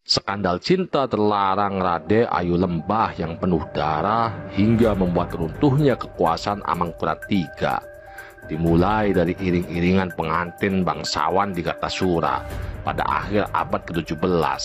Skandal cinta terlarang Rade Ayu Lembah yang penuh darah hingga membuat runtuhnya kekuasaan Amangkurat III. Dimulai dari iring-iringan pengantin bangsawan di Kartasura pada akhir abad ke-17.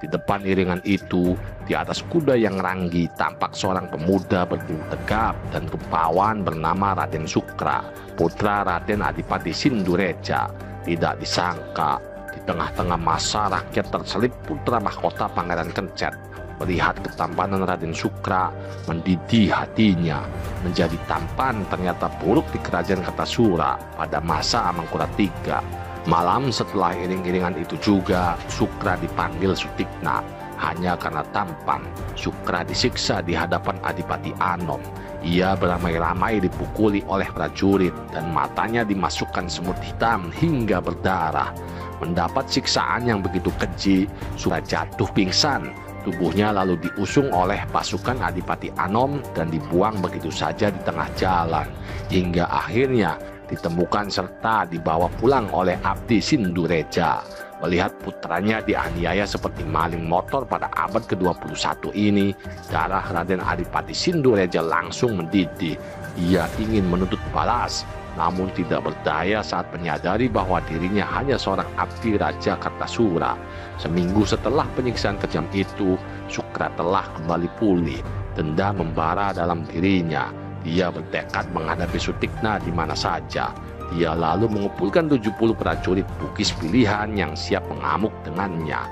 Di depan iringan itu, di atas kuda yang ranggi tampak seorang pemuda berdiri tegap dan rupawan bernama Raden Sukra, putra Raden Adipati Sindureja. Tidak disangka, di tengah-tengah masa rakyat terselip putra mahkota Pangeran Kencet. Melihat ketampanan Raden Sukra, mendidih hatinya. Menjadi tampan ternyata buruk di kerajaan Kartasura pada masa Amangkurat III. Malam setelah iring-iringan itu juga, Sukra dipanggil Sutikna. Hanya karena tampan, Sukra disiksa di hadapan Adipati Anom. Ia beramai-ramai dipukuli oleh prajurit dan matanya dimasukkan semut hitam hingga berdarah. Mendapat siksaan yang begitu keji, Sukra jatuh pingsan. Tubuhnya lalu diusung oleh pasukan Adipati Anom dan dibuang begitu saja di tengah jalan. Hingga akhirnya ditemukan serta dibawa pulang oleh Abdi Sindureja. Melihat putranya dianiaya seperti maling motor pada abad ke-21 ini, darah Raden Adipati Sindureja langsung mendidih. Ia ingin menuntut balas, namun tidak berdaya saat menyadari bahwa dirinya hanya seorang abdi Raja Kartasura. Seminggu setelah penyiksaan kejam itu, Sukra telah kembali pulih. Dendam membara dalam dirinya. Dia bertekad menghadapi Sutikna di mana saja. Dia lalu mengumpulkan 70 prajurit Bugis pilihan yang siap mengamuk dengannya.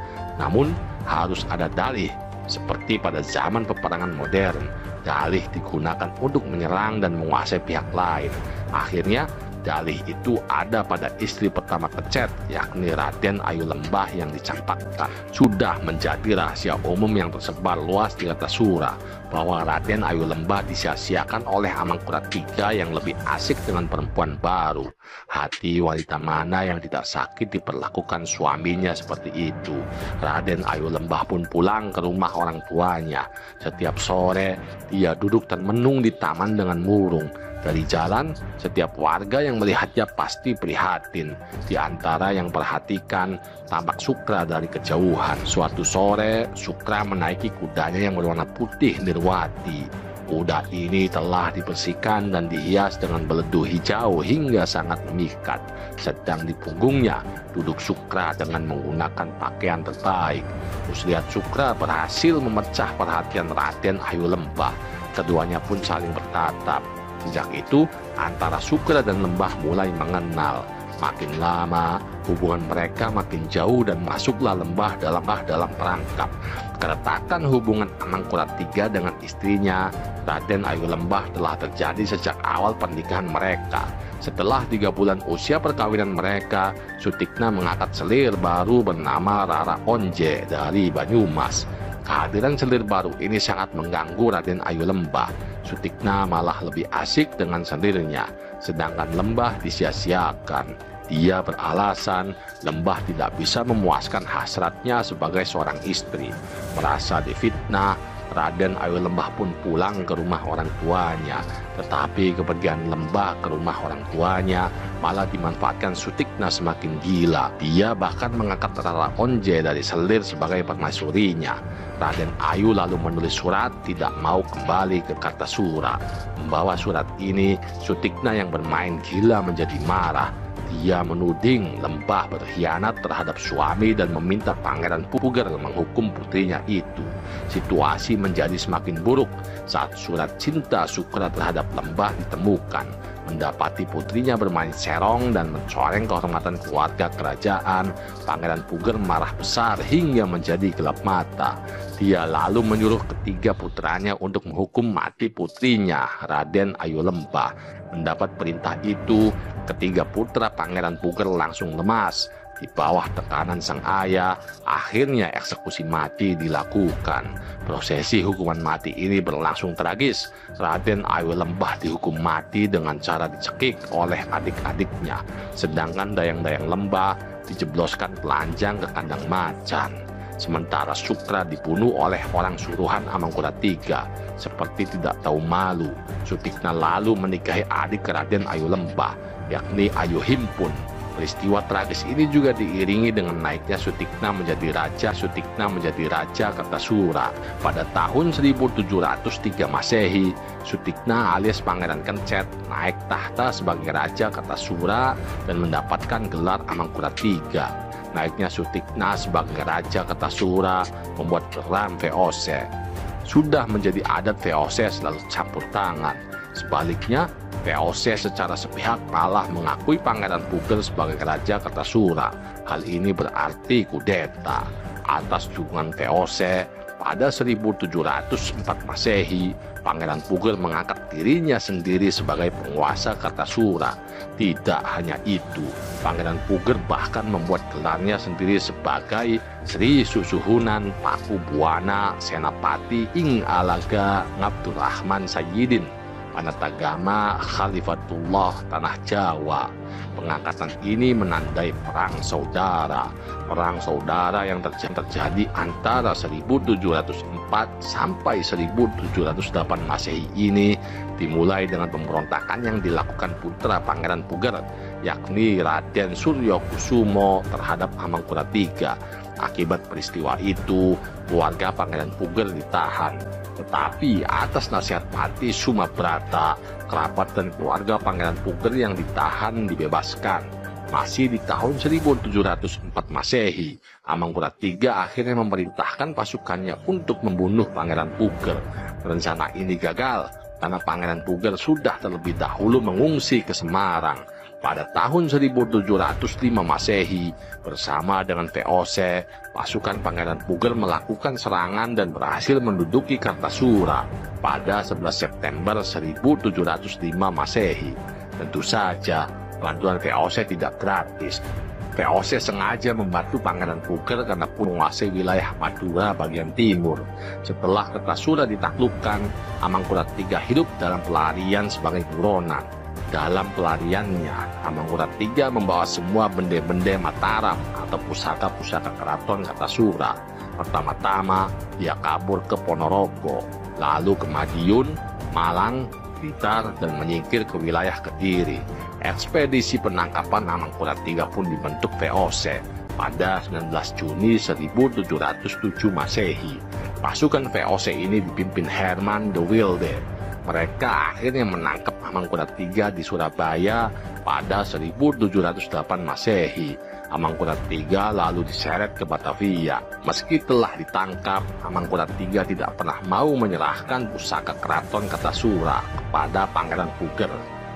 Namun harus ada dalih. Seperti pada zaman peperangan modern, dalih digunakan untuk menyerang dan menguasai pihak lain. Akhirnya dalih itu ada pada istri pertama Kencet, yakni Raden Ayu Lembah yang dicampakkan. Sudah menjadi rahasia umum yang tersebar luas di Kartasura bahwa Raden Ayu Lembah disia-siakan oleh Amangkurat III yang lebih asik dengan perempuan baru. Hati wanita mana yang tidak sakit diperlakukan suaminya seperti itu. Raden Ayu Lembah pun pulang ke rumah orang tuanya. Setiap sore dia duduk termenung di taman dengan murung. Dari jalan, setiap warga yang melihatnya pasti prihatin. Di antara yang perhatikan, tampak Sukra dari kejauhan. Suatu sore, Sukra menaiki kudanya yang berwarna putih Nirwati. Kuda ini telah dibersihkan dan dihias dengan beledu hijau hingga sangat memikat. Sedang di punggungnya duduk Sukra dengan menggunakan pakaian terbaik. Muslihat Sukra berhasil memecah perhatian Raden Ayu Lembah. Keduanya pun saling bertatap. Sejak itu, antara Sukra dan Lembah mulai mengenal. Makin lama, hubungan mereka makin jauh dan masuklah Lembah dalam perangkap. Keretakan hubungan Amangkurat III dengan istrinya, Raden Ayu Lembah telah terjadi sejak awal pernikahan mereka. Setelah 3 bulan usia perkawinan mereka, Sutikna mengangkat selir baru bernama Rara Onje dari Banyumas. Kehadiran selir baru ini sangat mengganggu Raden Ayu Lembah. Sutikna malah lebih asik dengan selirnya, sedangkan Lembah disia-siakan. Dia beralasan Lembah tidak bisa memuaskan hasratnya sebagai seorang istri. Merasa difitnah, Raden Ayu Lembah pun pulang ke rumah orang tuanya. Tetapi kepergian Lembah ke rumah orang tuanya malah dimanfaatkan Sutikna semakin gila. Dia bahkan mengangkat Rara Onje dari selir sebagai permaisurinya. Raden Ayu lalu menulis surat tidak mau kembali ke Kartasura. Membawa surat ini, Sutikna yang bermain gila menjadi marah. Dia menuding Lembah berkhianat terhadap suami dan meminta Pangeran Puger menghukum putrinya itu. Situasi menjadi semakin buruk saat surat cinta Sukra terhadap Lembah ditemukan. Mendapati putrinya bermain serong dan mencoreng kehormatan keluarga kerajaan, Pangeran Puger marah besar hingga menjadi gelap mata. Dia lalu menyuruh ketiga putranya untuk menghukum mati putrinya, Raden Ayu Lembah. Mendapat perintah itu, ketiga putra Pangeran Puger langsung lemas. Di bawah tekanan sang ayah, akhirnya eksekusi mati dilakukan. Prosesi hukuman mati ini berlangsung tragis. Raden Ayu Lembah dihukum mati dengan cara dicekik oleh adik-adiknya. Sedangkan dayang-dayang Lembah dijebloskan telanjang ke kandang macan. Sementara Sukra dibunuh oleh orang suruhan Amangkurat III. Seperti tidak tahu malu, Sutikna lalu menikahi adik Raden Ayu Lembah, yakni Ayu Himpun. Peristiwa tragis ini juga diiringi dengan naiknya Sutikna menjadi raja Kertasura. Pada tahun 1703 Masehi, Sutikna alias Pangeran Kencet naik tahta sebagai raja Kertasura dan mendapatkan gelar Amangkurat III. Naiknya Sutikna sebagai raja Kertasura membuat geram VOC. Sudah menjadi adat VOC selalu campur tangan. Sebaliknya, VOC secara sepihak malah mengakui Pangeran Puger sebagai Raja Kertasura. Hal ini berarti kudeta. Atas dukungan VOC, pada 1704 Masehi, Pangeran Puger mengangkat dirinya sendiri sebagai penguasa Kertasura. Tidak hanya itu, Pangeran Puger bahkan membuat gelarnya sendiri sebagai Sri Susuhunan Paku Buana Senapati Ing Alaga Ngabdurrahman Sayyidin Panatagama Khalifatullah Tanah Jawa. Pengangkatan ini menandai perang saudara. Perang saudara yang terjadi antara 1704 sampai 1708 Masehi ini dimulai dengan pemberontakan yang dilakukan putra Pangeran Puger, yakni Raden Suryo Kusumo terhadap Amangkurat III. Akibat peristiwa itu, keluarga Pangeran Puger ditahan. Tetapi atas nasihat Pati Sumabrata, kerabat dan keluarga Pangeran Puger yang ditahan dibebaskan. Masih di tahun 1704 Masehi, Amangkurat III akhirnya memerintahkan pasukannya untuk membunuh Pangeran Puger. Rencana ini gagal karena Pangeran Puger sudah terlebih dahulu mengungsi ke Semarang. Pada tahun 1705 Masehi, bersama dengan VOC, pasukan Pangeran Puger melakukan serangan dan berhasil menduduki Kertasura pada 11 September 1705 Masehi. Tentu saja, bantuan VOC tidak gratis. VOC sengaja membantu Pangeran Puger karena menguasai wilayah Madura bagian timur. Setelah Kertasura ditaklukkan, Amangkurat III hidup dalam pelarian sebagai buronan. Dalam pelariannya, Amangkurat III membawa semua bende-bende Mataram atau pusaka-pusaka keraton Kertasura. Pertama-tama, dia kabur ke Ponorogo, lalu ke Madiun, Malang, Blitar, dan menyingkir ke wilayah Kediri. Ekspedisi penangkapan Amangkurat III pun dibentuk VOC pada 19 Juni 1707 Masehi. Pasukan VOC ini dipimpin Herman de Wilde. Mereka akhirnya menangkap Amangkurat III di Surabaya pada 1708 Masehi. Amangkurat III lalu diseret ke Batavia. Meski telah ditangkap, Amangkurat III tidak pernah mau menyerahkan pusaka keraton Kertasura kepada Pangeran Puger.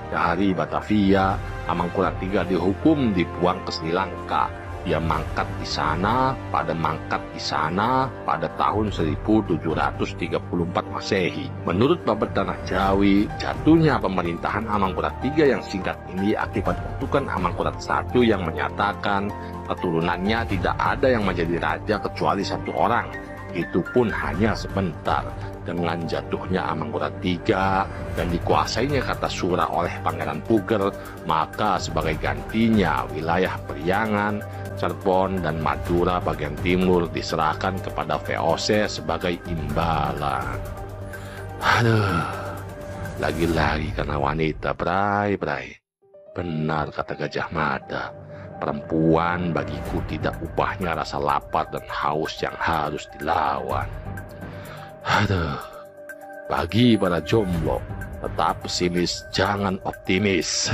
Dari Batavia, Amangkurat III dihukum dibuang ke Sri Lanka. Dia mangkat di sana pada tahun 1734 Masehi. Menurut Babad Tanah Jawi, jatuhnya pemerintahan Amangkurat III yang singkat ini akibat kutukan Amangkurat I yang menyatakan keturunannya tidak ada yang menjadi raja kecuali satu orang. Itu pun hanya sebentar. Dengan jatuhnya Amangkurat III dan dikuasainya Kertasura oleh Pangeran Puger, maka sebagai gantinya wilayah Priangan, Cirebon, dan Madura bagian timur diserahkan kepada VOC sebagai imbalan. Aduh, lagi-lagi karena wanita, bray. Benar kata Gajah Mada, perempuan bagiku tidak ubahnya rasa lapar dan haus yang harus dilawan. Aduh, bagi para jomblo, tetap pesimis, jangan optimis.